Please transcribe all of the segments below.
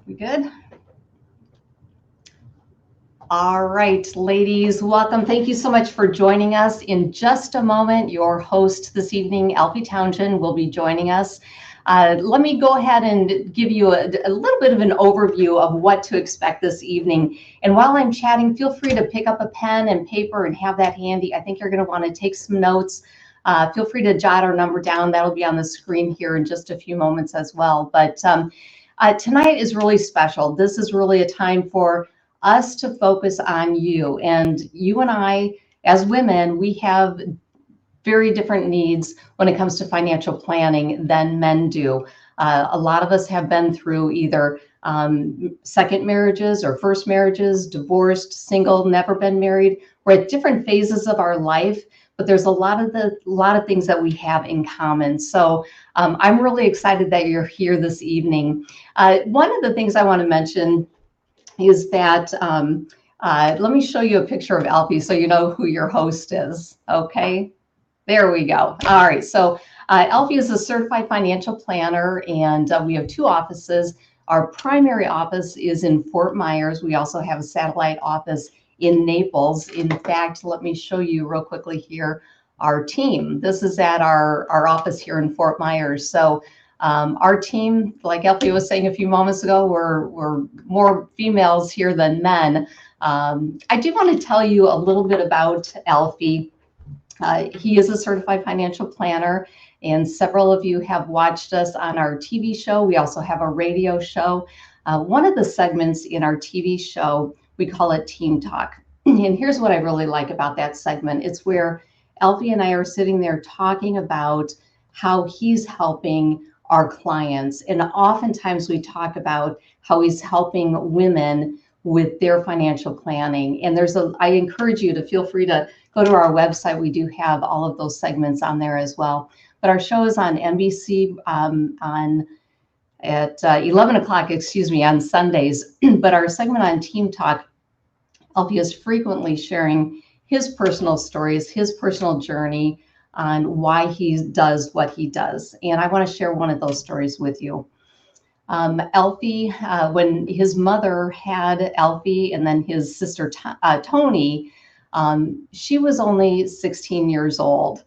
We good? All right, ladies, welcome. Thank you so much for joining us. In just a moment, your host this evening, Alfie Townsend, will be joining us. Let me go ahead and give you a little bit of an overview of what to expect this evening. And while I'm chatting, feel free to pick up a pen and paper and have that handy. I think you're going to want to take some notes. Feel free to jot our number down. That'll be on the screen here in just a few moments as well. But tonight is really special. This is really a time for us to focus on you. And you and I, as women, we have very different needs when it comes to financial planning than men do. A lot of us have been through either second marriages or first marriages, divorced, single, never been married. We're at different phases of our life, but there's a lot of things that we have in common. So I'm really excited that you're here this evening. One of the things I want to mention is that let me show you a picture of Alfie so you know who your host is. Okay, there we go. All right, so Alfie is a certified financial planner, and we have two offices. Our primary office is in Fort Myers. We also have a satellite office in Naples. In fact, let me show you real quickly here our team. This is at our office here in Fort Myers. So our team, like Alfie was saying a few moments ago, we're more females here than men. I do want to tell you a little bit about Alfie. He is a certified financial planner, and several of you have watched us on our TV show. We also have a radio show. One of the segments in our TV show, we call it Team Talk. And here's what I really like about that segment. It's where Alfie and I are sitting there talking about how he's helping our clients. And oftentimes we talk about how he's helping women with their financial planning. And I encourage you to feel free to go to our website. We do have all of those segments on there as well. But our show is on NBC at 11 o'clock, on Sundays. But our segment on Team Talk, Alfie is frequently sharing his personal stories, his personal journey on why he does what he does. And I want to share one of those stories with you. Alfie, when his mother had Alfie and then his sister Tony, she was only 16 years old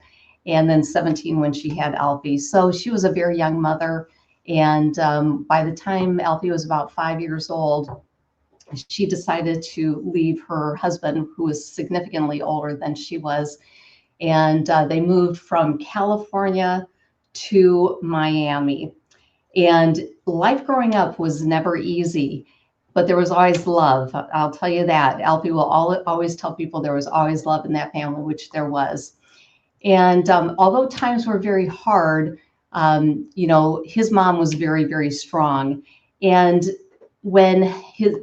and then 17 when she had Alfie. So she was a very young mother. And by the time Alfie was about 5 years old, she decided to leave her husband, who was significantly older than she was. And they moved from California to Miami. And life growing up was never easy, but there was always love. I'll tell you that. Alfie will always tell people there was always love in that family, which there was. And although times were very hard, his mom was very, very strong. And when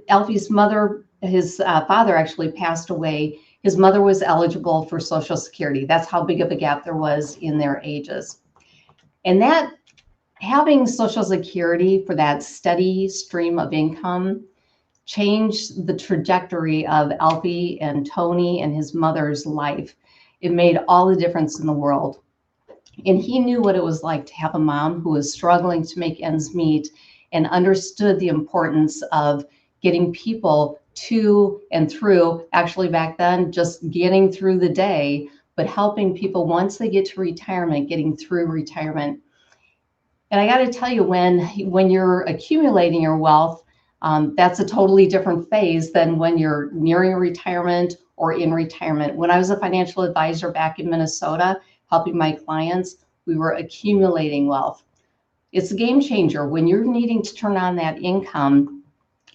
Alfie's father actually passed away, his mother was eligible for Social Security. That's how big of a gap there was in their ages. And that having Social Security for that steady stream of income changed the trajectory of Alfie and Tony and his mother's life. It made all the difference in the world. And he knew what it was like to have a mom who was struggling to make ends meet and understood the importance of getting people to and through, actually back then, just getting through the day, but helping people once they get to retirement, getting through retirement. And I got to tell you, when you're accumulating your wealth, that's a totally different phase than when you're nearing retirement or in retirement. When I was a financial advisor back in Minnesota, helping my clients, we were accumulating wealth. It's a game changer when you're needing to turn on that income.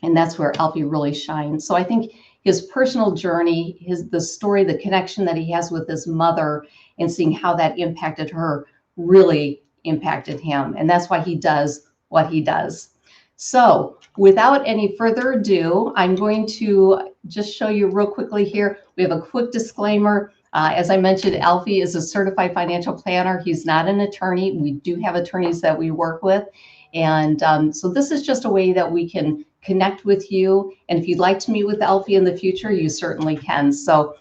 And that's where Alfie really shines. So I think his personal journey, the story, the connection that he has with his mother and seeing how that impacted her really impacted him. And that's why he does what he does. So without any further ado, I'm going to just show you real quickly here. We have a quick disclaimer. As I mentioned, Alfie is a certified financial planner. He's not an attorney. We do have attorneys that we work with. And so this is just a way that we can connect with you. And if you'd like to meet with Alfie in the future, you certainly can. So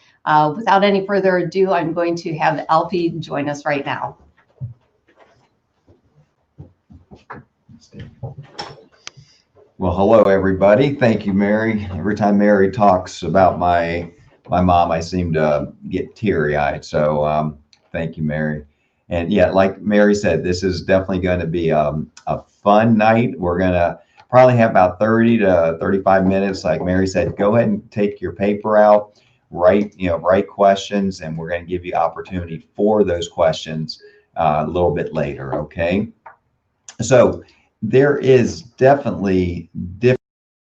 without any further ado, I'm going to have Alfie join us right now. Well, hello everybody. Thank you, Mary. Every time Mary talks about my mom, I seem to get teary-eyed. So thank you, Mary. And yeah, like Mary said, this is definitely going to be a fun night. We're going to probably have about 30 to 35 minutes. Like Mary said, go ahead and take your paper out, write questions, and we're going to give you opportunity for those questions a little bit later. Okay. So there is definitely difference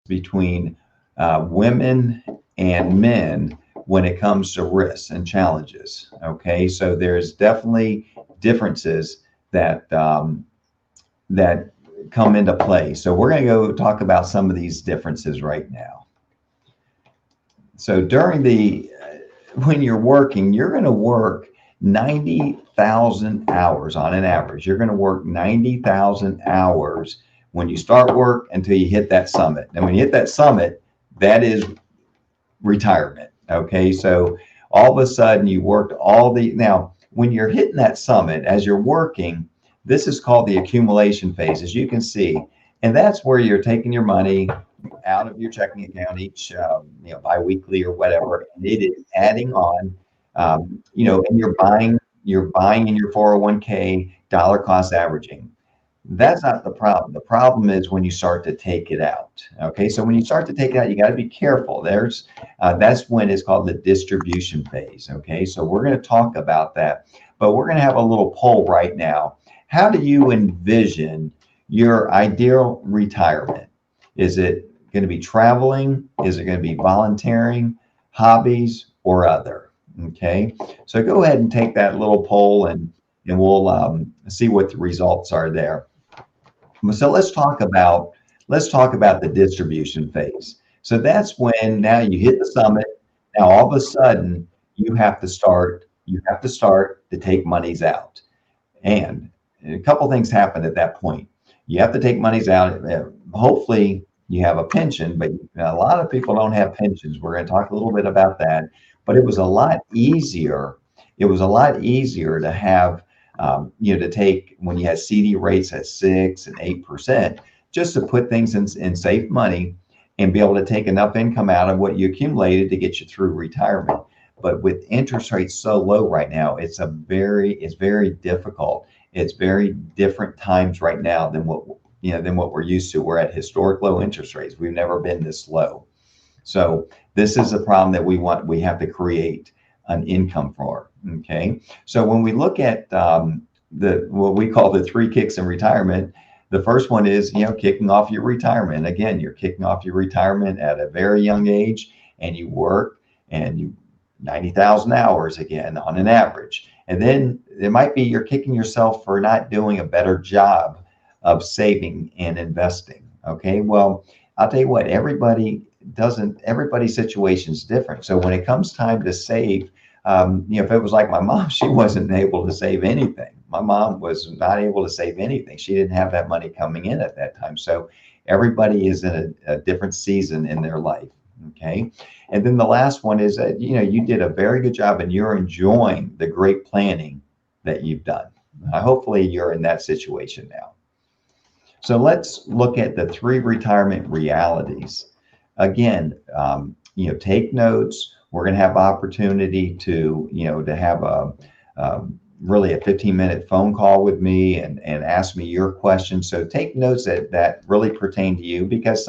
between women and men when it comes to risks and challenges. Okay, so there's definitely differences that come into play. So we're going to go talk about some of these differences right now. So during the when you're working, you're going to work 90,000 hours on an average. You're going to work 90,000 hours when you start work until you hit that summit. And when you hit that summit, that is retirement. Okay. So all of a sudden you worked now when you're hitting that summit as you're working, this is called the accumulation phase, as you can see. And that's where you're taking your money out of your checking account each, biweekly or whatever, and it is adding on, and you're buying in your 401k dollar cost averaging. That's not the problem. The problem is when you start to take it out. Okay, so when you start to take it out, you got to be careful. That's when it's called the distribution phase. Okay, so we're going to talk about that, but we're going to have a little poll right now. How do you envision your ideal retirement? Is it going to be traveling? Is it going to be volunteering, hobbies, or other? Okay, so go ahead and take that little poll and we'll see what the results are there. So let's talk about the distribution phase. So that's when now you hit the summit. Now all of a sudden you have to start to take monies out. And a couple things happen at that point. You have to take monies out. Hopefully you have a pension, but a lot of people don't have pensions. We're going to talk a little bit about that. But it was a lot easier. It was a lot easier to have, to take when you had CD rates at 6 and 8%, just to put things in safe money and be able to take enough income out of what you accumulated to get you through retirement. But with interest rates so low right now, it's very difficult. It's very different times right now than what we're used to. We're at historic low interest rates. We've never been this low. So this is a problem that we have to create an income for. Okay. So when we look at what we call the three kicks in retirement, the first one is, kicking off your retirement. Again, you're kicking off your retirement at a very young age, and you work and you 90,000 hours again on an average. And then it might be you're kicking yourself for not doing a better job of saving and investing. Okay. Well, I'll tell you what, everybody's situation is different. So when it comes time to save, if it was like my mom, she wasn't able to save anything. My mom was not able to save anything. She didn't have that money coming in at that time. So everybody is in a different season in their life. Okay. And then the last one is that, you did a very good job and you're enjoying the great planning that you've done. Hopefully you're in that situation now. So let's look at the three retirement realities. Again, take notes. We're going to have opportunity to have really a 15-minute phone call with me and ask me your questions. So take notes that really pertain to you, because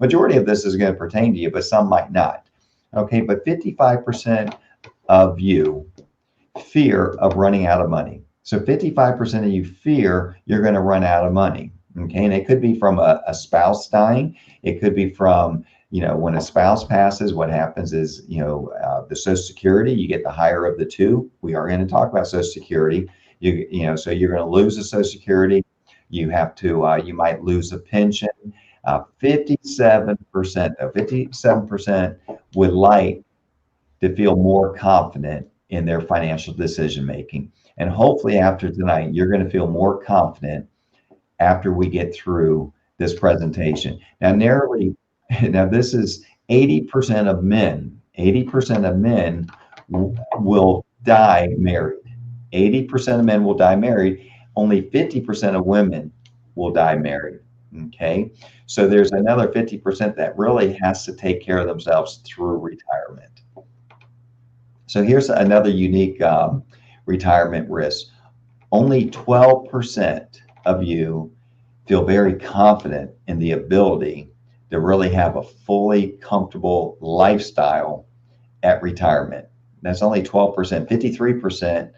majority of this is going to pertain to you, but some might not. Okay, but 55% of you fear of running out of money. So 55% of you fear you're going to run out of money. Okay, and it could be from a spouse dying. It could be from, when a spouse passes, what happens is, the Social Security, you get the higher of the two. We are going to talk about Social Security. So you're going to lose the Social Security. You might lose a pension. 57% would like to feel more confident in their financial decision making. And hopefully after tonight, you're going to feel more confident after we get through this presentation. Now this is 80% of men. 80% of men will die married. 80% of men will die married. Only 50% of women will die married. Okay. So there's another 50% that really has to take care of themselves through retirement. So here's another unique retirement risk. Only 12% of you feel very confident in the ability to really have a fully comfortable lifestyle at retirement. That's only 12%. 53%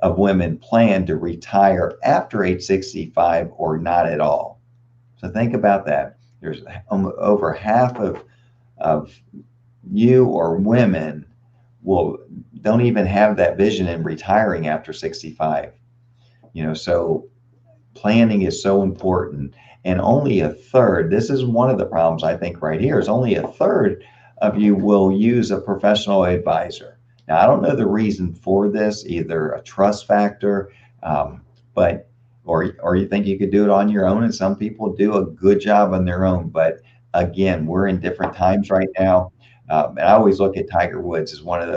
of women plan to retire after age 65 or not at all. So think about that. There's over half of you or women will don't even have that vision in retiring after 65. So planning is so important. And only a third, this is one of the problems I think right here, is only a third of you will use a professional advisor. Now, I don't know the reason for this, either a trust factor, but or you think you could do it on your own, and some people do a good job on their own. But again, we're in different times right now. And I always look at Tiger Woods as one of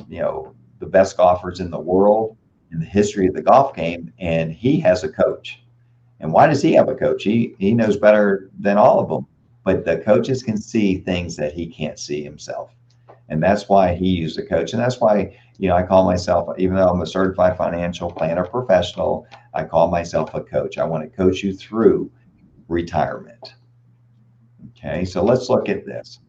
the best golfers in the world in the history of the golf game, and he has a coach. And why does he have a coach? He knows better than all of them, but the coaches can see things that he can't see himself. And that's why he used a coach. And that's why, I call myself, even though I'm a certified financial planner professional, I call myself a coach. I want to coach you through retirement. Okay, so let's look at this.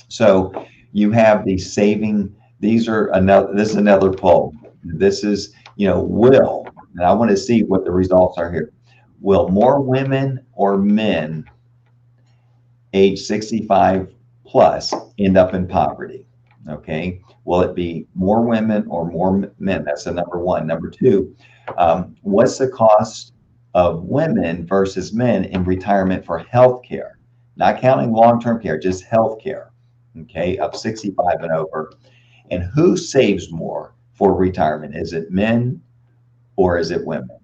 So you have the saving, this is another poll. This is, will, and I want to see what the results are here. Will more women or men age 65 plus end up in poverty? Okay. Will it be more women or more men? That's the number one. Number two, what's the cost of women versus men in retirement for health care? Not counting long-term care, just health care. Okay. Up 65 and over. And who saves more for retirement? Is it men or is it women?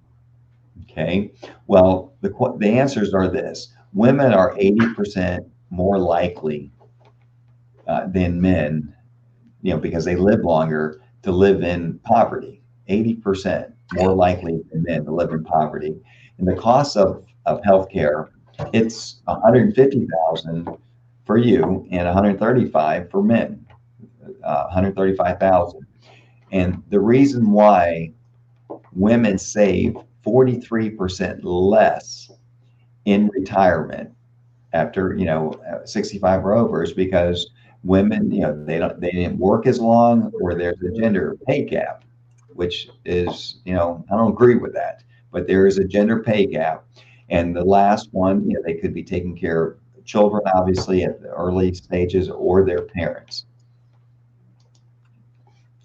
Okay. Well, the answers are this. Women are 80% more likely than men, because they live longer, to live in poverty. 80% more likely than men to live in poverty. And the cost of healthcare, it's $150,000 for you and $135,000 for men. $135,000. And the reason why women save 43% less in retirement after 65 or over is because women, they didn't work as long, or there's a gender pay gap, which is, I don't agree with that, but there is a gender pay gap. And the last one, they could be taking care of children, obviously, at the early stages, or their parents.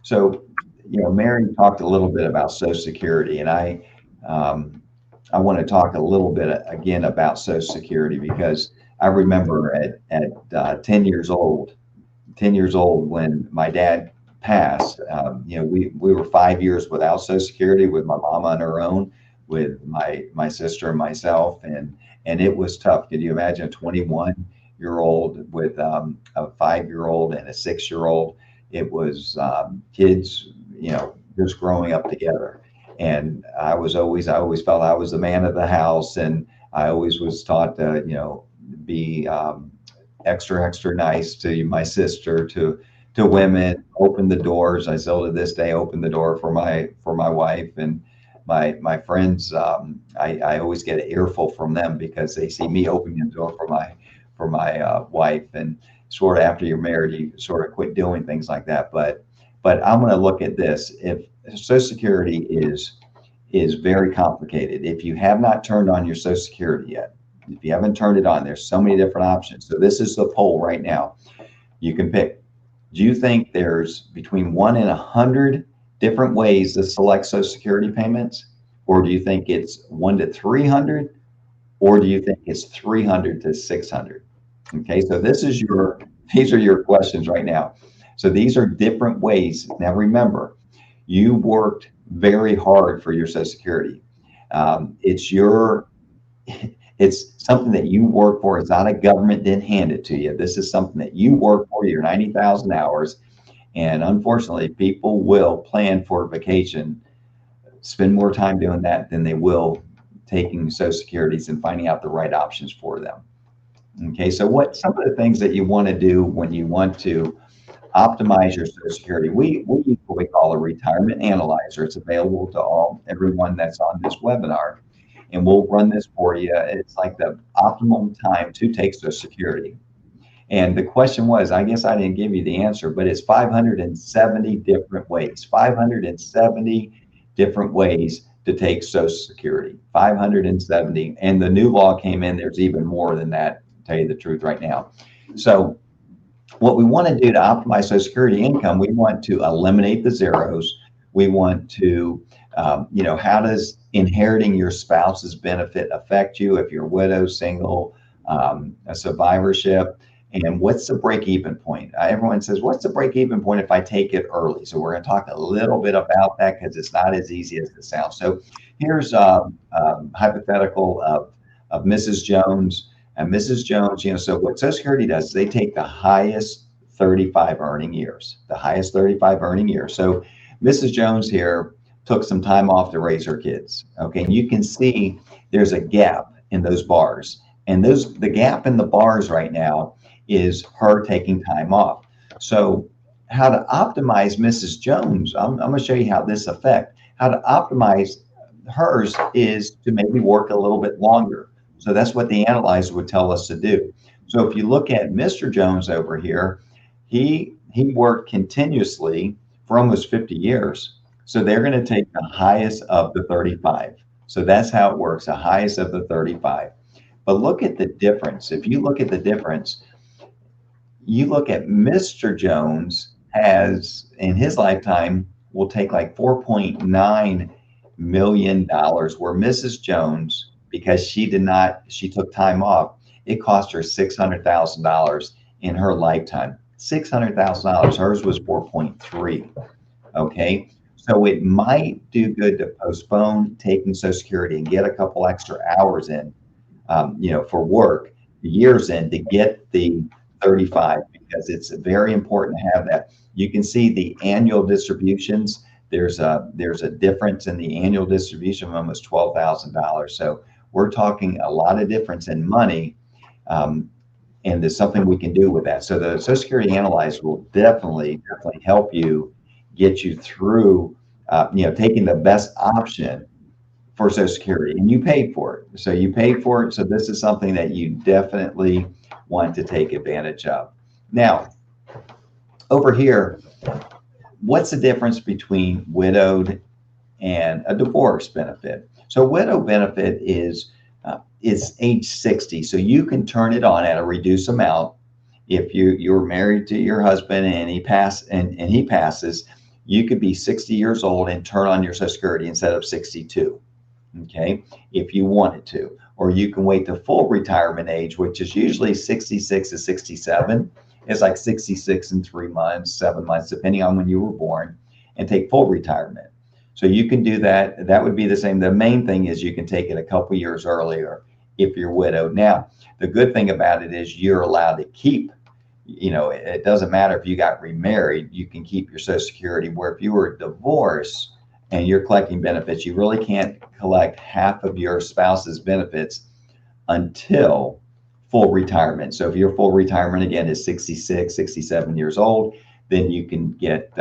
So, Mary talked a little bit about Social Security, and I want to talk a little bit again about Social Security, because I remember at 10 years old when my dad passed. We were 5 years without Social Security, with my mama on her own, with my sister and myself, and it was tough. Can you imagine a 21-year-old with a 5-year-old and a 6-year-old? It was kids, just growing up together. And I always felt I was the man of the house, and I always was taught to, be extra nice to my sister, to women, open the doors. I still to this day open the door for my wife and my friends. I always get an earful from them because they see me opening the door for my wife. And sort of after you're married, you sort of quit doing things like that. But I'm going to look at this. If Social Security is very complicated. If you have not turned on your Social Security yet, if you haven't turned it on, there's so many different options. So this is the poll right now. You can pick. Do you think there's between 1 and 100 different ways to select Social Security payments? Or do you think it's 1 to 300? Or do you think it's 300 to 600? Okay, so these are your questions right now. So these are different ways. Now remember, you worked very hard for your Social Security. It's something that you work for. It's not a government didn't hand it to you. This is something that you work for, your 90,000 hours. And unfortunately, people will plan for a vacation, spend more time doing that than they will taking Social Securities and finding out the right options for them. Okay, so what some of the things that you want to do when you want to optimize your Social Security, we use what we call a retirement analyzer. It's available to everyone that's on this webinar, and we'll run this for you. It's like the optimum time to take Social Security. And the question was, I guess I didn't give you the answer, but it's 570 different ways, 570 different ways to take Social Security, 570. And the new law came in, there's even more than that, to tell you the truth right now. So what we want to do to optimize Social Security income, we want to eliminate the zeros. We want to, how does inheriting your spouse's benefit affect you if you're widow, single, a survivorship? And what's the break-even point? Everyone says, what's the break-even point if I take it early? So we're going to talk a little bit about that because it's not as easy as it sounds. So here's a hypothetical of Mrs. Jones. And Mrs. Jones, so what Social Security does is they take the highest 35 earning years, the highest 35 earning years. So Mrs. Jones here took some time off to raise her kids. Okay, and you can see there's a gap in those bars. And the gap in the bars right now is her taking time off. So how to optimize Mrs. Jones, I'm going to show you how this affects. How to optimize hers is to maybe work a little bit longer. So that's what the analyzer would tell us to do. So if you look at Mr. Jones over here, he worked continuously for almost 50 years. So they're going to take the highest of the 35. So that's how it works, the highest of the 35. But look at the difference. If you look at the difference, you look at Mr. Jones has, in his lifetime, will take like $4.9 million, where Mrs. Jones, because she took time off, it cost her $600,000 in her lifetime. $600,000. Hers was 4.3. Okay. So it might do good to postpone taking Social Security and get a couple extra hours in, for work, years in, to get the 35, because it's very important to have that. You can see the annual distributions. There's a difference in the annual distribution of almost $12,000. So we're talking a lot of difference in money, and there's something we can do with that. So the Social Security Analyzer will definitely help you, get you through, taking the best option for Social Security, and you paid for it. So you paid for it. So this is something that you definitely want to take advantage of. Now, over here, what's the difference between widowed and a divorce benefit? So widow benefit is age 60. So you can turn it on at a reduced amount. If you're married to your husband and he passes, you could be 60 years old and turn on your Social Security instead of 62. Okay, if you wanted to, or you can wait to full retirement age, which is usually 66 to 67. It's like 66 in 3 months, 7 months, depending on when you were born, and take full retirement. So you can do that. That would be the same. The main thing is you can take it a couple years earlier if you're widowed. Now, the good thing about it is you're allowed to keep, it doesn't matter if you got remarried, you can keep your Social Security, where if you were divorced and you're collecting benefits, you really can't collect half of your spouse's benefits until full retirement. So if your full retirement, again, is 66, 67 years old, then you can get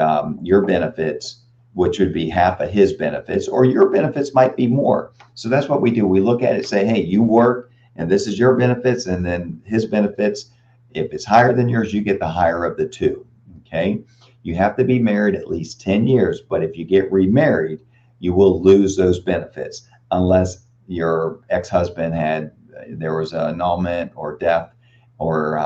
your benefits, which would be half of his benefits, or your benefits might be more. So that's what we do. We look at it, say, hey, you work, and this is your benefits, and then his benefits. If it's higher than yours, you get the higher of the two, okay? You have to be married at least 10 years, but if you get remarried, you will lose those benefits unless your ex-husband there was an annulment or death or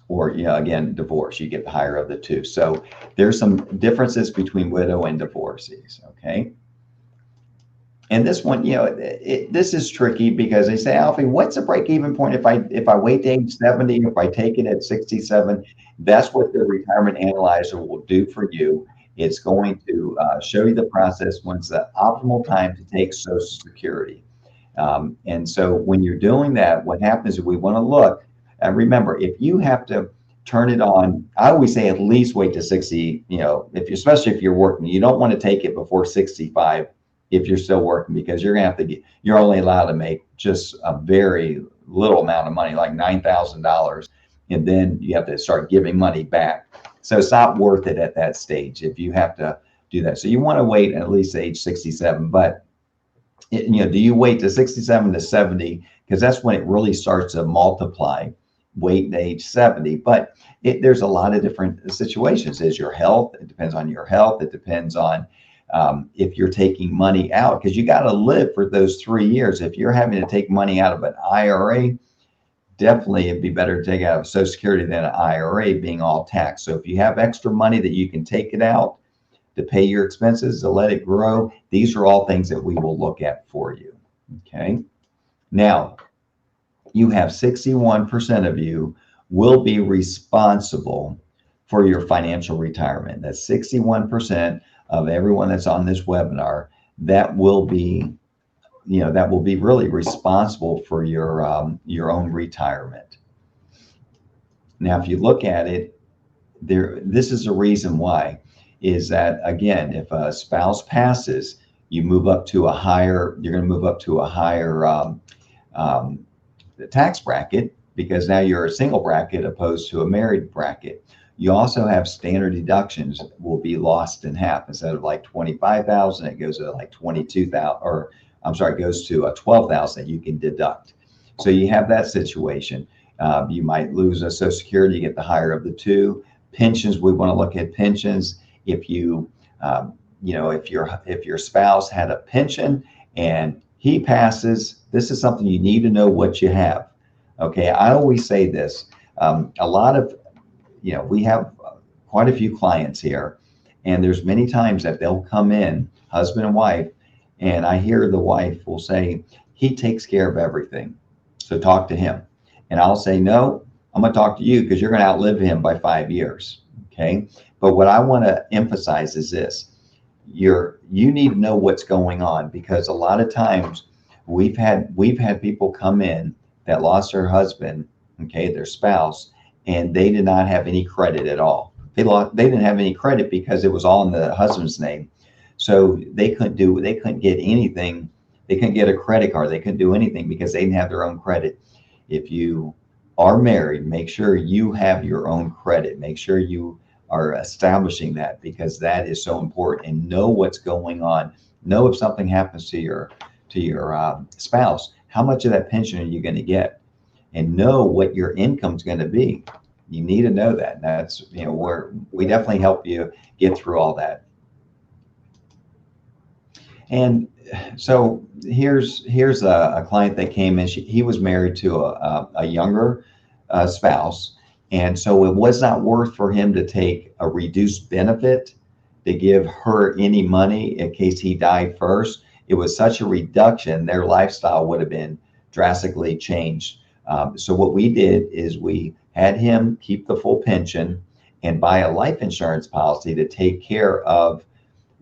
again, divorce. You get the higher of the two. So there's some differences between widow and divorcees, okay? And this one, this is tricky because they say, Alfie, what's the break-even point if I wait to age 70, if I take it at 67? That's what the retirement analyzer will do for you. It's going to show you the process when's the optimal time to take Social Security. And so when you're doing that, what happens is we want to look, and remember, if you have to turn it on, I always say at least wait to 60, especially if you're working, you don't want to take it before 65 if you're still working, because you're gonna have to you're only allowed to make just a very little amount of money, like $9,000, and then you have to start giving money back. So it's not worth it at that stage if you have to do that. So you want to wait at least age 67, but do you wait to 67 to 70? Because that's when it really starts to multiply, wait to age 70. But there's a lot of different situations. Is your health? It depends on your health. It depends on if you're taking money out, because you got to live for those 3 years. If you're having to take money out of an IRA, definitely it'd be better to take out of Social Security than an IRA being all taxed. So if you have extra money that you can take it out to pay your expenses, to let it grow, these are all things that we will look at for you. Okay. Now, you have 61% of you will be responsible for your financial retirement. That's 61% of everyone that's on this webinar that will be, that will be really responsible for your own retirement. Now, if you look at it, this is a reason why, is that, again, if a spouse passes, you move up to a higher, you're going to move up to a higher tax bracket, because now you're a single bracket opposed to a married bracket. You also have standard deductions will be lost in half. Instead of like 25,000, it goes to like 22,000, or I'm sorry, it goes to 12,000 that you can deduct. So you have that situation. You might lose a Social Security, you get the higher of the two. Pensions, we want to look at pensions. If you, if your spouse had a pension and he passes, this is something you need to know what you have. Okay, I always say this. A lot of, we have quite a few clients here, and there's many times that they'll come in, husband and wife, and I hear the wife will say, he takes care of everything, so talk to him. And I'll say, no, I'm going to talk to you because you're going to outlive him by 5 years. Okay. But what I want to emphasize is this: you need to know what's going on, because a lot of times we've had people come in that lost their husband, okay, their spouse, and they did not have any credit at all. They didn't have any credit because it was all in the husband's name. So they couldn't get anything. They couldn't get a credit card. They couldn't do anything because they didn't have their own credit. If you are married, make sure you have your own credit. Make sure you are establishing that, because that is so important. And know what's going on. Know if something happens to your spouse, how much of that pension are you going to get, and know what your income's going to be. You need to know that. And that's where we definitely help you get through all that. And so here's a client that came in. He was married to a younger spouse. And so it was not worth for him to take a reduced benefit to give her any money in case he died first. It was such a reduction, their lifestyle would have been drastically changed. So what we did is we had him keep the full pension and buy a life insurance policy to take care of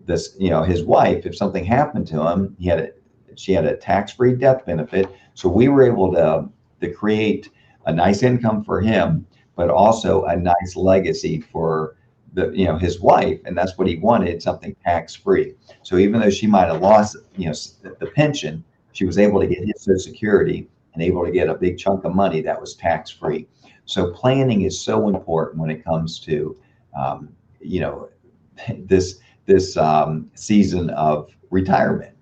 this, his wife. If something happened to him, she had a tax-free death benefit. So we were able to create a nice income for him, but also a nice legacy for his wife. And that's what he wanted, something tax-free. So even though she might have lost, the pension, she was able to get his Social Security and able to get a big chunk of money that was tax-free. So planning is so important when it comes to, this season of retirement.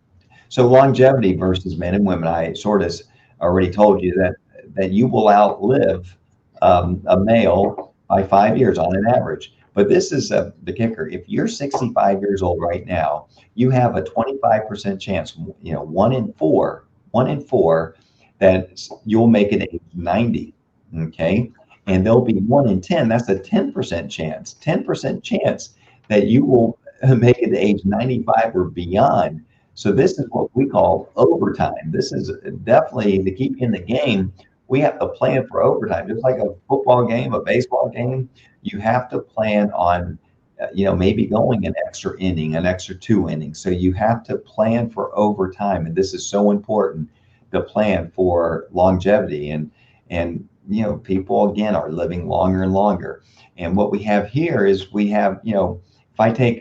So longevity versus men and women, I sort of already told you that you will outlive a male by 5 years on an average. But this is the kicker. If you're 65 years old right now, you have a 25% chance, 1 in 4, that you'll make it age 90. Okay. And there'll be 1 in 10. That's a 10% chance that you will make it to age 95 or beyond. So this is what we call overtime. This is definitely to keep you in the game. We have to plan for overtime, just like a football game, a baseball game. You have to plan on, maybe going an extra inning, an extra 2 innings. So you have to plan for overtime, and this is so important to plan for longevity. And people again are living longer and longer. And what we have here is we have, if I take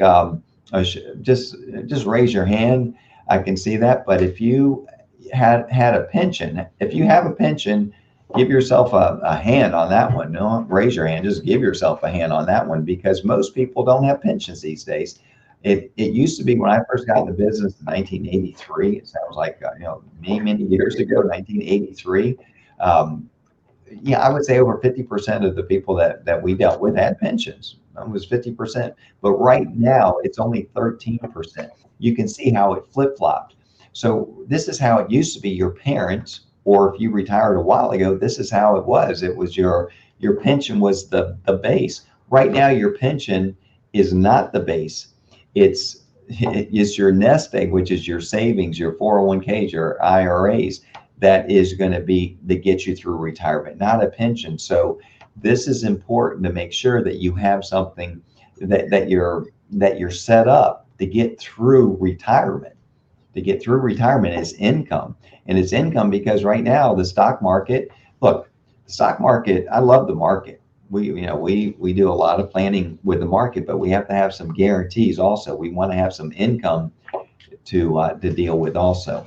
just raise your hand. I can see that. But if you had a pension, if you have a pension, give yourself a hand on that one. Don't raise your hand, just give yourself a hand on that one, because most people don't have pensions these days. It used to be when I first got into business in 1983. It sounds like many years ago, 1983. Um, yeah, I would say over 50% of the people that we dealt with had pensions. It was 50%, but right now it's only 13%. You can see how it flip-flopped. So this is how it used to be. Your parents, or if you retired a while ago, this is how it was. It was your pension was the base. Right now, your pension is not the base. It's your nest egg, which is your savings, your 401ks, your IRAs. That is going to be that gets you through retirement, not a pension. So this is important to make sure that you have something that you're set up to get through retirement. To get through retirement is income, and it's income because right now the stock market. Look, the stock market. I love the market. We do a lot of planning with the market, but we have to have some guarantees also. We want to have some income to deal with also.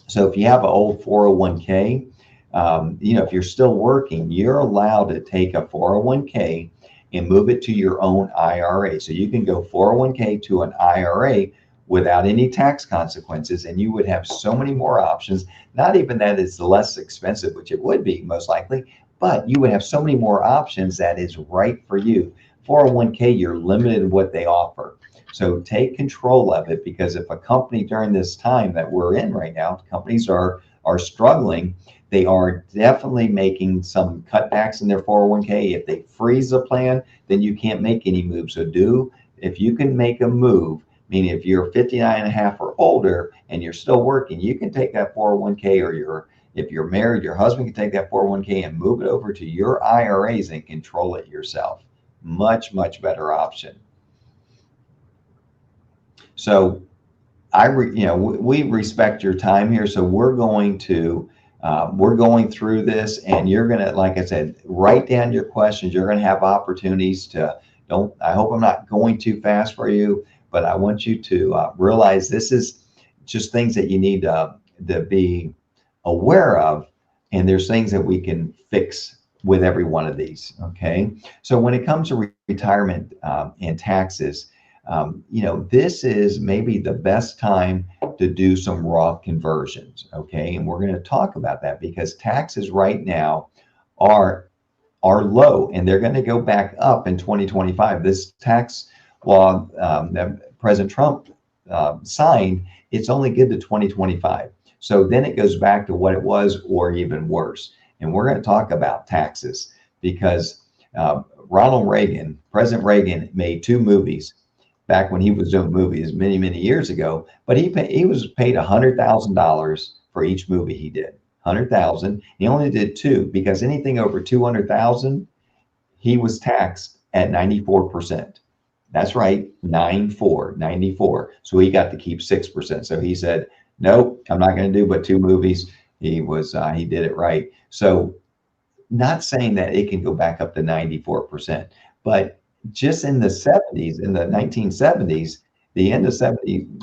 So if you have an old 401k, if you're still working, you're allowed to take a 401k and move it to your own IRA. So you can go 401k to an IRA without any tax consequences, and you would have so many more options. Not even that it's less expensive, which it would be most likely, but you would have so many more options that is right for you. 401k, you're limited in what they offer. So take control of it, because if a company during this time that we're in right now, companies are struggling, they are definitely making some cutbacks in their 401k. If they freeze the plan, then you can't make any moves. So if you can make a move, meaning if you're 59 and a half or older and you're still working, you can take that 401k, or if you're married, your husband can take that 401k and move it over to your IRAs and control it yourself. Much, much better option. So we respect your time here. So we're going through this, and you're going to, like I said, write down your questions. You're going to have opportunities I hope I'm not going too fast for you, but I want you to realize this is just things that you need to be aware of. And there's things that we can fix with every one of these. Okay. So when it comes to retirement and taxes, this is maybe the best time to do some Roth conversions. Okay. And we're going to talk about that because taxes right now are low, and they're going to go back up in 2025. This tax law that President Trump signed, it's only good to 2025. So then it goes back to what it was, or even worse. And we're going to talk about taxes because President Reagan made two movies back when he was doing movies many, many years ago, but he was paid $100,000 for each movie he did. 100,000. He only did two because anything over 200,000, he was taxed at 94%. That's right, 94. So he got to keep 6%. So he said, nope, I'm not going to do but two movies. He did it right. So not saying that it can go back up to 94%, but just in the 70s, in the 1970s, the end of 79,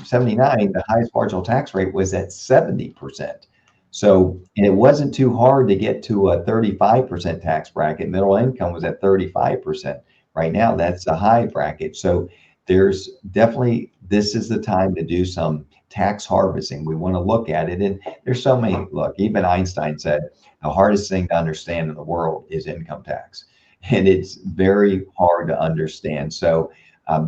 the highest marginal tax rate was at 70%. So, and it wasn't too hard to get to a 35% tax bracket. Middle income was at 35%. Right now, that's a high bracket. So there's definitely, this is the time to do some tax harvesting. We want to look at it. And there's so many, look, even Einstein said the hardest thing to understand in the world is income tax. And it's very hard to understand. So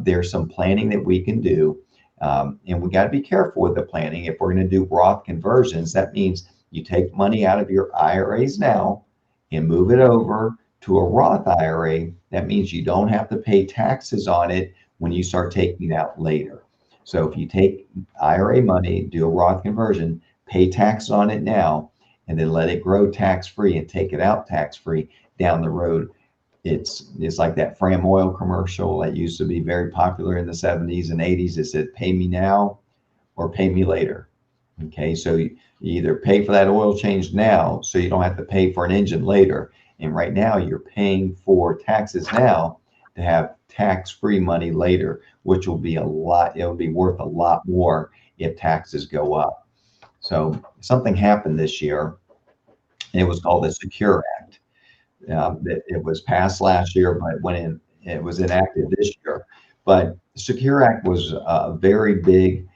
there's some planning that we can do. And we got to be careful with the planning. If we're going to do Roth conversions, that means you take money out of your IRAs now and move it over to a Roth IRA. That means you don't have to pay taxes on it when you start taking it out later. So if you take IRA money, do a Roth conversion, pay taxes on it now, and then let it grow tax-free and take it out tax-free down the road. It's like that Fram oil commercial that used to be very popular in the 70s and 80s. It said, pay me now or pay me later. Okay, so you either pay for that oil change now so you don't have to pay for an engine later. And right now you're paying for taxes now to have tax-free money later, which will be a lot, it'll be worth a lot more if taxes go up. So something happened this year, and it was called the Secure Act. It was passed last year, but it was enacted this year. But the Secure Act was very big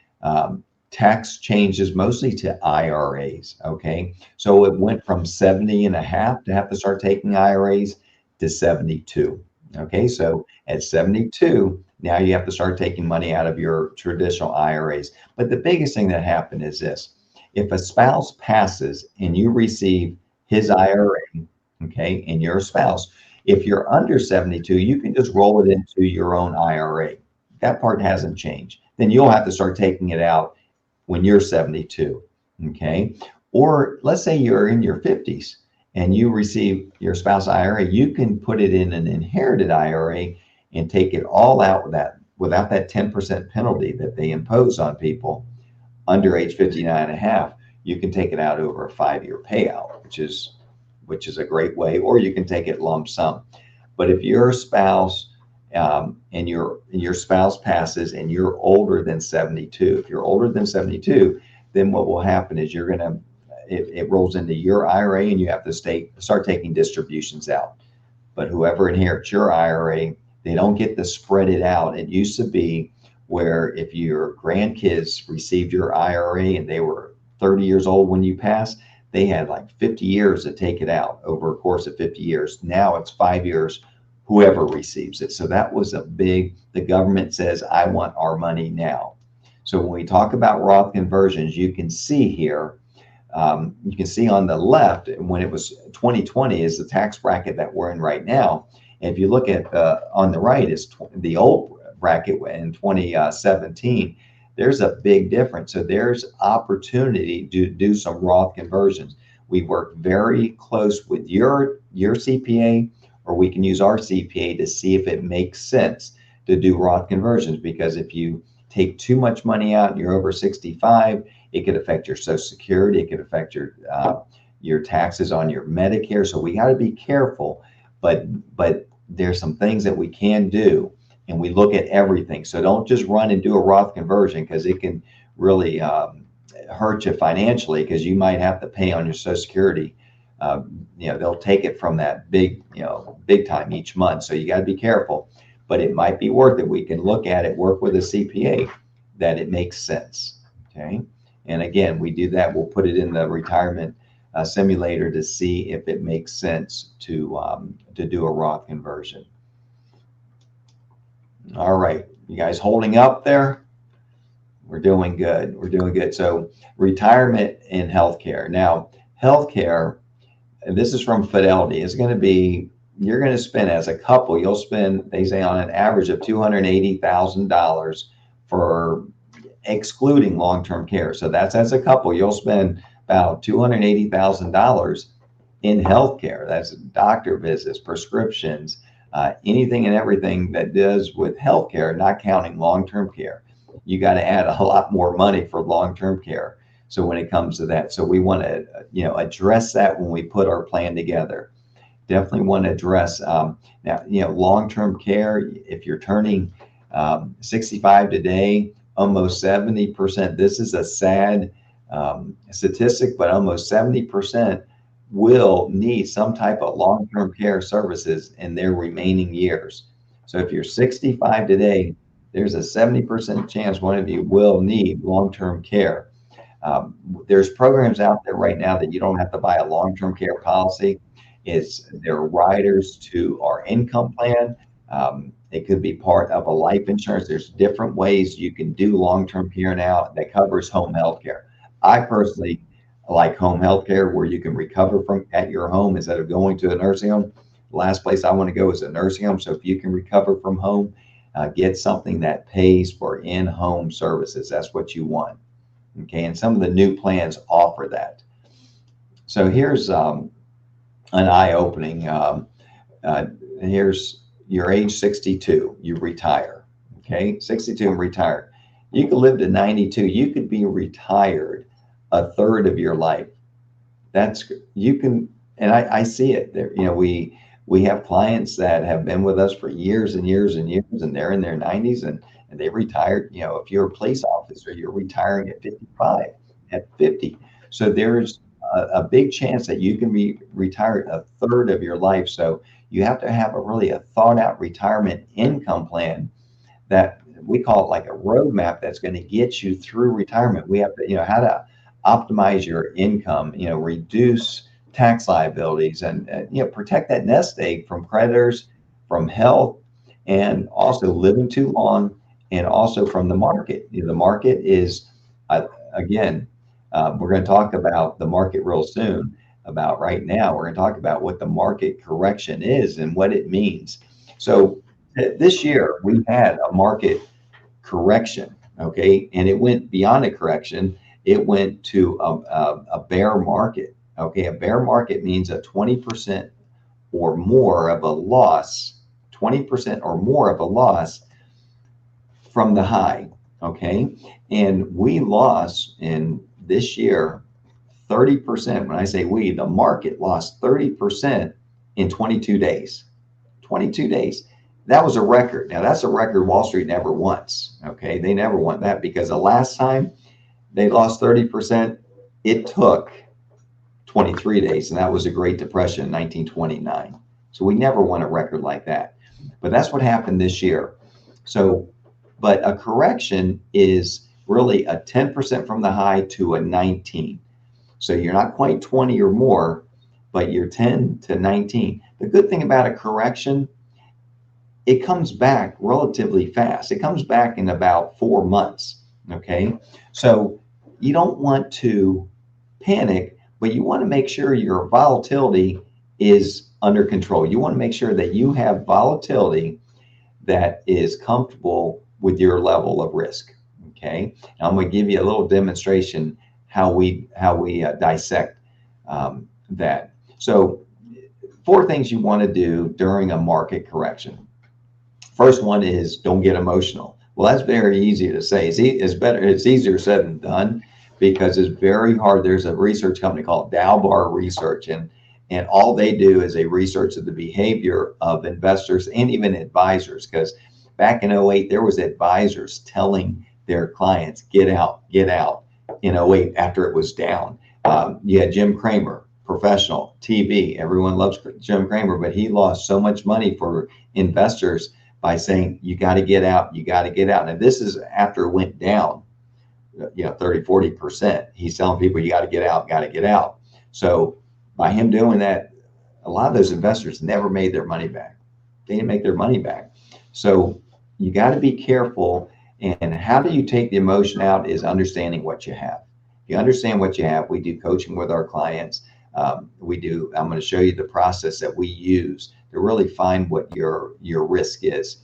tax changes, mostly to IRAs. Okay, so it went from 70 and a half to have to start taking IRAs to 72. Okay, so at 72, now you have to start taking money out of your traditional IRAs. But the biggest thing that happened is this: if a spouse passes and you receive his IRA, okay, and your spouse, if you're under 72, you can just roll it into your own IRA. That part hasn't changed. Then you'll have to start taking it out when you're 72, okay? Or let's say you're in your 50s and you receive your spouse IRA, you can put it in an inherited IRA and take it all out without that 10% penalty that they impose on people under age 59 and a half. You can take it out over a 5-year payout, which is a great way, or you can take it lump sum. But if you're a spouse and your spouse passes and you're older than 72, if you're older than 72, then what will happen is it rolls into your IRA and you have to start taking distributions out. But whoever inherits your IRA, they don't get to spread it out. It used to be where if your grandkids received your IRA and they were 30 years old when you passed, they had like 50 years to take it out over a course of 50 years. Now it's 5 years, whoever receives it. So that was the government says, I want our money now. So when we talk about Roth conversions, you can see here, you can see on the left, when it was 2020 is the tax bracket that we're in right now. And if you look at on the right is the old bracket in 2017, there's a big difference. So there's opportunity to do some Roth conversions. We work very close with your CPA, or we can use our CPA to see if it makes sense to do Roth conversions. Because if you take too much money out and you're over 65, it could affect your Social Security. It could affect your taxes on your Medicare. So we got to be careful. But there's some things that we can do, and we look at everything. So don't just run and do a Roth conversion, because it can really hurt you financially, because you might have to pay on your Social Security. They'll take it from that big time each month. So you got to be careful, but it might be worth it. We can look at it, work with a CPA that it makes sense. Okay. And again, we do that. We'll put it in the retirement simulator to see if it makes sense to do a Roth conversion. All right, you guys holding up there? We're doing good. We're doing good. So retirement and healthcare. Now, healthcare, and this is from Fidelity, is going to be, you're going to spend as a couple, you'll spend, they say, on an average of $280,000 for excluding long-term care. So that's as a couple, you'll spend about $280,000 in healthcare. That's doctor visits, prescriptions, anything and everything that does with healthcare, not counting long-term care. You got to add a lot more money for long-term care. So when it comes to that, so we want to, address that when we put our plan together. Definitely want to address now, long-term care. If you're turning 65 today, almost 70%. This is a sad statistic, but almost 70% will need some type of long-term care services in their remaining years. So if you're 65 today, there's a 70% chance one of you will need long-term care. There's programs out there right now that you don't have to buy a long-term care policy. They're riders to our income plan. It could be part of a life insurance. There's different ways you can do long-term care now that covers home health care. I personally like home health care, where you can recover from at your home instead of going to a nursing home. The last place I want to go is a nursing home. So if you can recover from home, get something that pays for in-home services. That's what you want. Okay, and some of the new plans offer that. So here's an eye-opening. Here's your age 62, you retire. Okay, 62 and retired. You could live to 92. You could be retired a third of your life. You can, and I see it there. We have clients that have been with us for years and years and years, and they're in their 90s and they retired. You know, if you're a police officer, you're retiring at 55, at 50. So there's a big chance that you can be retired a third of your life. So you have to have a thought out retirement income plan that we call it like a roadmap that's going to get you through retirement. We have to, how to optimize your income, reduce tax liabilities and, protect that nest egg from creditors, from health, and also living too long, and also from the market. The market is, again, we're going to talk about the market real soon. About right now, we're going to talk about what the market correction is and what it means. So this year we had a market correction, okay, and it went beyond a correction. It went to a bear market. Okay, a bear market means a 20% or more of a loss, 20% or more of a loss from the high. Okay, and we lost in this year 30%. When I say we, the market lost 30% in 22 days. 22 days. That was a record. Now that's a record Wall Street never wants. Okay, they never want that, because the last time they lost 30%, it took 23 days, and that was the Great Depression in 1929. So we never want a record like that. But that's what happened this year. So, but a correction is really a 10% from the high to a 19. So you're not quite 20 or more, but you're 10 to 19. The good thing about a correction, it comes back relatively fast. It comes back in about 4 months. Okay. So you don't want to panic, but you want to make sure your volatility is under control. You want to make sure that you have volatility that is comfortable with your level of risk. Okay. Now I'm going to give you a little demonstration how we dissect that. So 4 things you want to do during a market correction. First one is don't get emotional. Well, that's very easy to say. It's easier said than done, because it's very hard. There's a research company called Dalbar Research, and all they do is they research the behavior of investors and even advisors. Because back in 08, there was advisors telling their clients, get out in 08 after it was down. You had Jim Cramer, professional TV. Everyone loves Jim Cramer, but he lost so much money for investors by saying, you got to get out, you got to get out. And this is after it went down, 30, 40%. He's telling people, you got to get out, got to get out. So by him doing that, a lot of those investors never made their money back. They didn't make their money back. So you got to be careful. And how do you take the emotion out is understanding what you have. If you understand what you have, we do coaching with our clients. I'm going to show you the process that we use to really find what your risk is.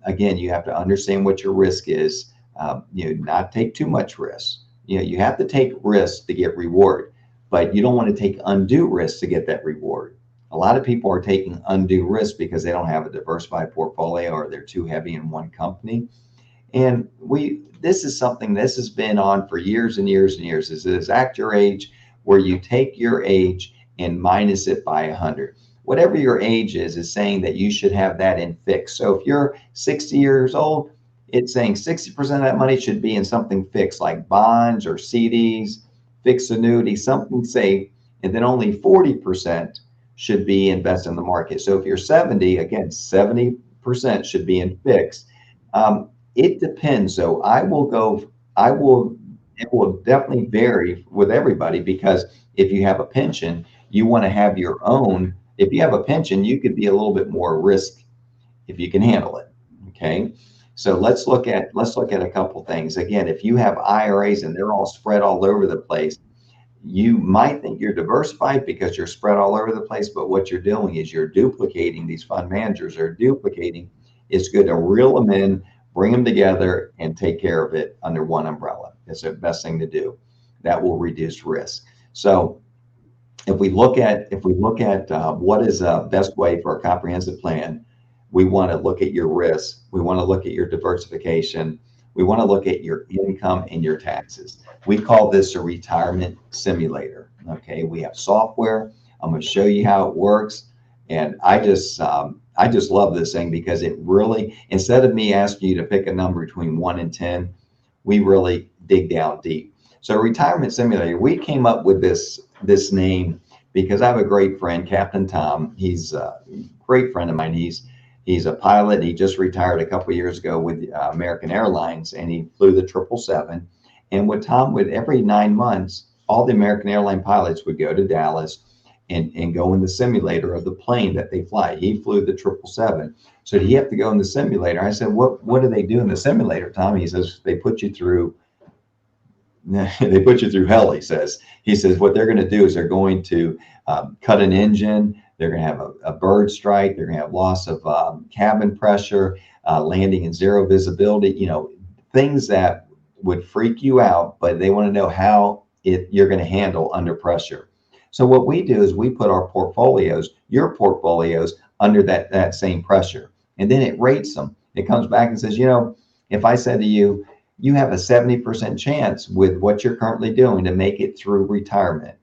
Again, you have to understand what your risk is. Not take too much risk. You have to take risks to get reward, but you don't want to take undue risks to get that reward. A lot of people are taking undue risks because they don't have a diversified portfolio, or they're too heavy in one company. And this is something this has been on for years and years and years. Is Act Your Age, where you take your age and minus it by 100. Whatever your age is saying that you should have that in fixed. So if you're 60 years old, it's saying 60% of that money should be in something fixed, like bonds or CDs, fixed annuity, something safe, and then only 40% should be invested in the market. So if you're 70, again, 70% should be in fixed. It depends. So it will definitely vary with everybody, because if you have a pension, you want to have your own. If you have a pension, you could be a little bit more risk if you can handle it. Okay. So let's look at a couple things. Again, if you have IRAs and they're all spread all over the place, you might think you're diversified because you're spread all over the place, but what you're doing is you're duplicating. These fund managers are duplicating. It's good to reel them in, bring them together, and take care of it under one umbrella. It's the best thing to do. That will reduce risk. So if we look at what is the best way for a comprehensive plan, we want to look at your risk. We want to look at your diversification. We want to look at your income and your taxes. We call this a retirement simulator. Okay, we have software. I'm going to show you how it works. And I just love this thing because it really, instead of me asking you to pick a number between 1 and 10, we really dig down deep. So retirement simulator, we came up with this name because I have a great friend, Captain Tom. He's a great friend of mine. He's a pilot. He just retired a couple of years ago with American Airlines, and he flew the 777. And what Tom would, every 9 months, all the American airline pilots would go to Dallas and go in the simulator of the plane that they fly. He flew the 777. So did he have to go in the simulator? I said, what do they do in the simulator, Tom? He says, they put you through hell. He says what they're going to do is they're going to cut an engine. They're going to have a bird strike. They're going to have loss of cabin pressure, landing in zero visibility, things that would freak you out, but they want to know how you're going to handle under pressure. So what we do is we put your portfolios under that same pressure, and then it rates them. It comes back and says, if I said to you, you have a 70% chance with what you're currently doing to make it through retirement.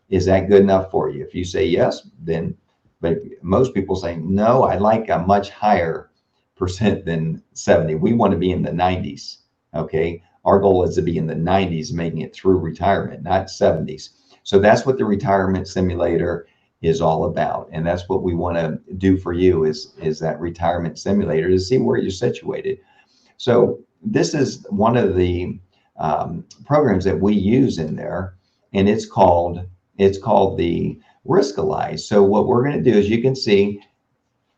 Is that good enough for you? If you say yes, then, but most people say, no, I like a much higher percent than 70. We want to be in the 90s. Okay. Our goal is to be in the 90s, making it through retirement, not 70s. So that's what the retirement simulator is all about. And that's what we want to do for you is that retirement simulator to see where you're situated. So this is one of the programs that we use in there, and it's called the Riskalyze. So what we're going to do is, you can see,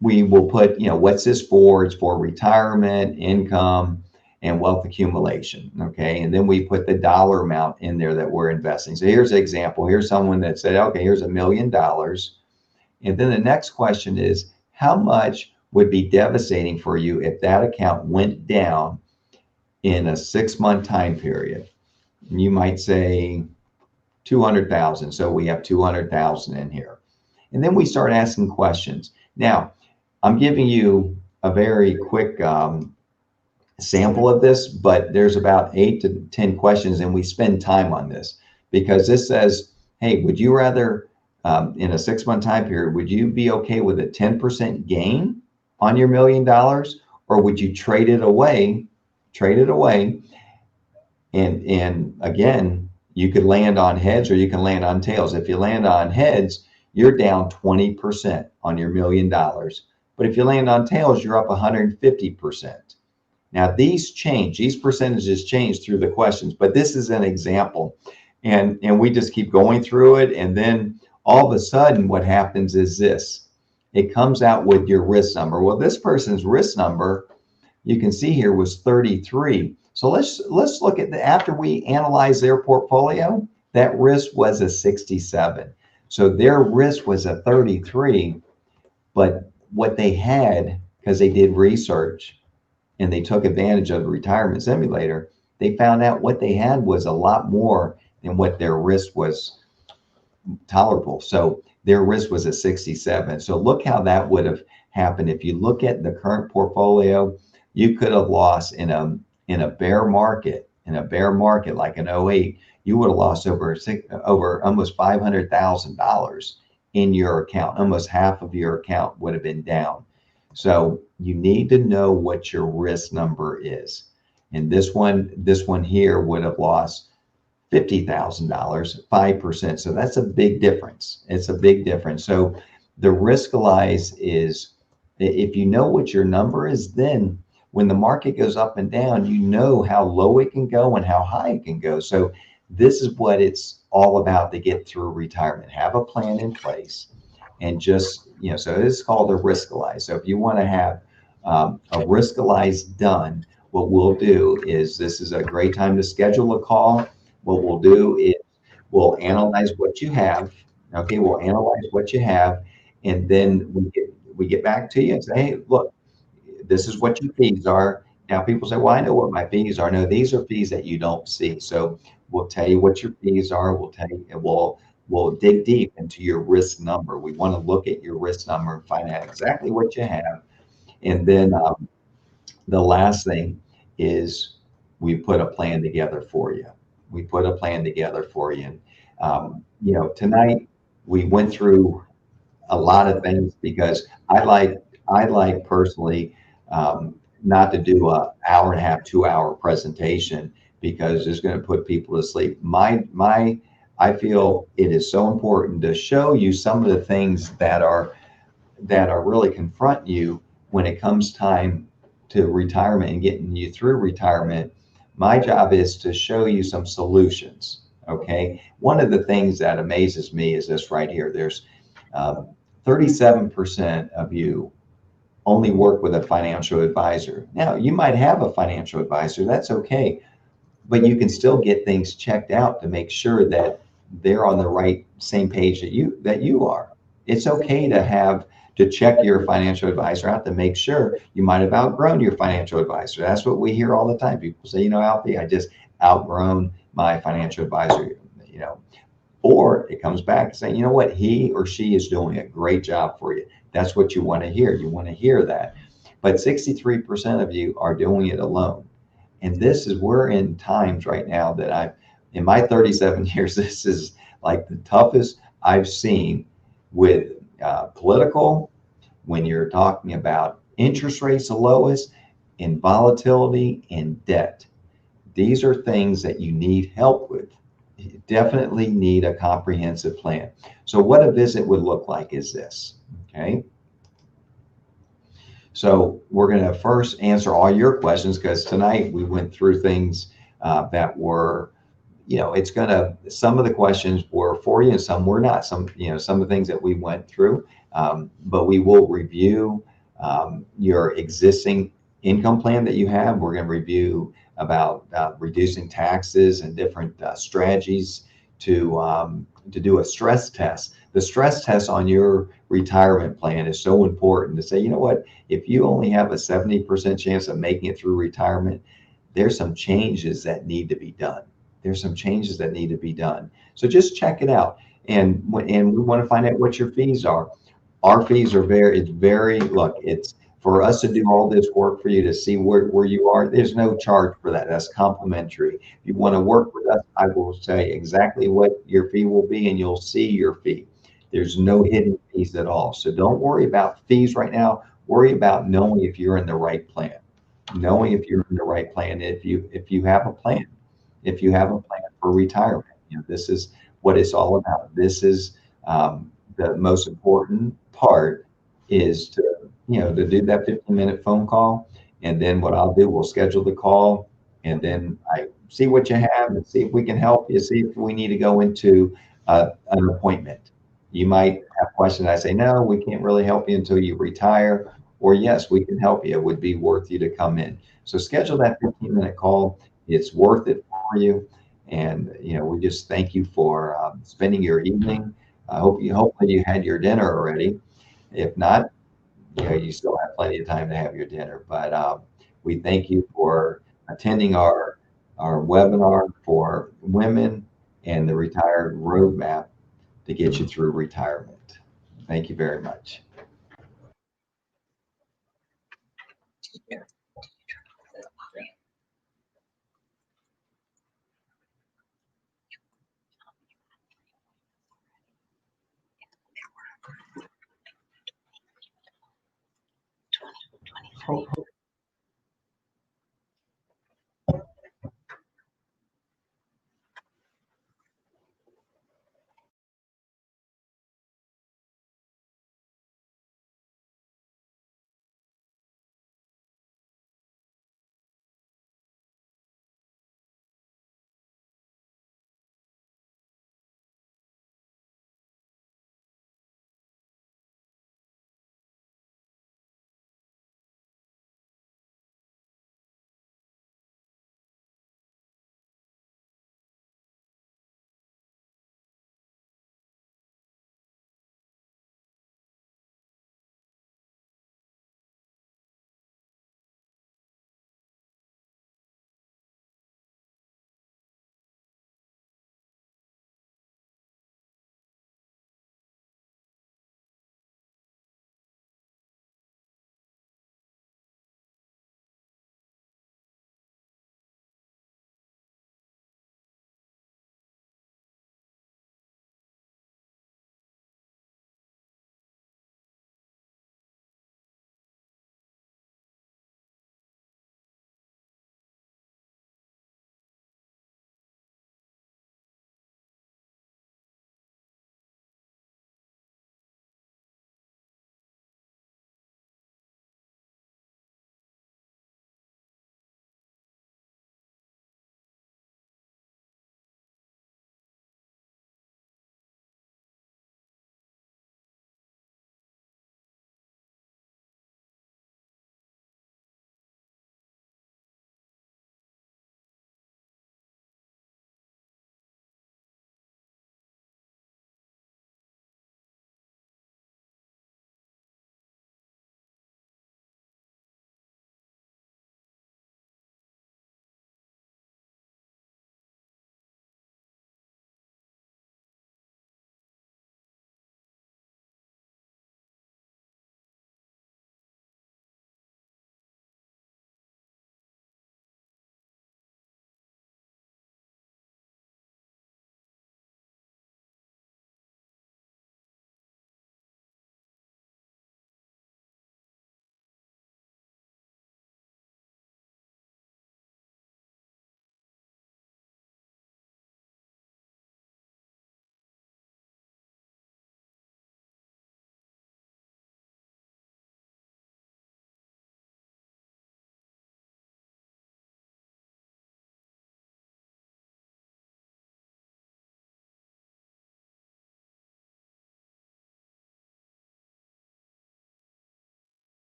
we will put, what's this for? It's for retirement, income, and wealth accumulation. Okay. And then we put the dollar amount in there that we're investing. So here's an example. Here's someone that said, okay, here's $1 million. And then the next question is, how much would be devastating for you if that account went down in a 6-month time period? You might say 200,000. So we have 200,000 in here. And then we start asking questions. Now, I'm giving you a very quick sample of this, but there's about 8 to 10 questions, and we spend time on this because this says, hey, would you rather, in a 6-month time period, would you be okay with a 10% gain on your $1 million, or would you trade it away? And again, you could land on heads or you can land on tails. If you land on heads, you're down 20% on your $1 million. But if you land on tails, you're up 150%. Now these percentages change through the questions, but this is an example. And we just keep going through it. And then all of a sudden what happens is this, it comes out with your risk number. Well, this person's risk number, you can see here, was 33. So let's look at after we analyze their portfolio, that risk was a 67. So their risk was a 33, but what they had, because they did research and they took advantage of the retirement simulator, they found out what they had was a lot more than what their risk was tolerable. So their risk was a 67. So look how that would have happened. If you look at the current portfolio, you could have lost in a bear market like an 08, you would have lost over almost $500,000 in your account. Almost half of your account would have been down. So you need to know what your risk number is. And this one here would have lost $50,000, 5%. So that's a big difference. It's a big difference. So the Riskalyze is, if you know what your number is, then when the market goes up and down, you know how low it can go and how high it can go. So this is what it's all about to get through retirement. Have a plan in place and just, so it's called a Riskalyze. So if you want to have a Riskalyze done, what we'll do is, this is a great time to schedule a call. What we'll do is we'll analyze what you have. Okay, we'll analyze what you have, and then we get back to you and say, hey, look, this is what your fees are. Now people say, well, I know what my fees are. No, these are fees that you don't see. So we'll tell you what your fees are. We'll tell you, and we'll dig deep into your risk number. We want to look at your risk number and find out exactly what you have. And then the last thing is, we put a plan together for you. And tonight we went through a lot of things because I like personally not to do a hour and a half, 2 hour presentation because it's going to put people to sleep. I feel it is so important to show you some of the things that are really confront you when it comes time to retirement and getting you through retirement. My job is to show you some solutions. Okay. One of the things that amazes me is this right here. There's 37% of you only work with a financial advisor. Now, you might have a financial advisor, that's okay, but you can still get things checked out to make sure that they're on the right same page that you are. It's okay to have to check your financial advisor out to make sure. You might have outgrown your financial advisor. That's what we hear all the time. People say, Alfie, I just outgrown my financial advisor, you know. Or it comes back to saying, you know what, he or she is doing a great job for you. That's what you want to hear. You want to hear that. But 63% of you are doing it alone. And we're in times right now that in my 37 years, this is like the toughest I've seen with political, when you're talking about interest rates the lowest, in volatility, and debt. These are things that you need help with. You definitely need a comprehensive plan. So what a visit would look like is this, okay? So we're going to first answer all your questions because tonight we went through things that were, some of the questions were for you and some were not. Some of the things that we went through, but we will review your existing income plan that you have. We're going to review about reducing taxes and different strategies to do a stress test. The stress test on your retirement plan is so important to say, you know what, if you only have a 70% chance of making it through retirement, there's some changes that need to be done. There's some changes that need to be done. So just check it out. And we want to find out what your fees are. Our fees are look, it's for us to do all this work for you to see where you are. There's no charge for that. That's complimentary. If you want to work with us, I will say exactly what your fee will be and you'll see your fee. There's no hidden fees at all. So don't worry about fees right now. Worry about knowing if you're in the right plan. Knowing if you're in the right plan. If you have a plan. If you have a plan for retirement, this is what it's all about. This is the most important part is to do that 15-minute phone call. And then what I'll do, we'll schedule the call and then I see what you have and see if we can help you, see if we need to go into an appointment. You might have questions. I say, no, we can't really help you until you retire. Or yes, we can help you. It would be worth you to come in. So schedule that 15-minute call. It's worth it for you. And, we just thank you for spending your evening. Hopefully you had your dinner already. If not, you still have plenty of time to have your dinner. But we thank you for attending our webinar for women and the retired roadmap to get you through retirement. Thank you very much.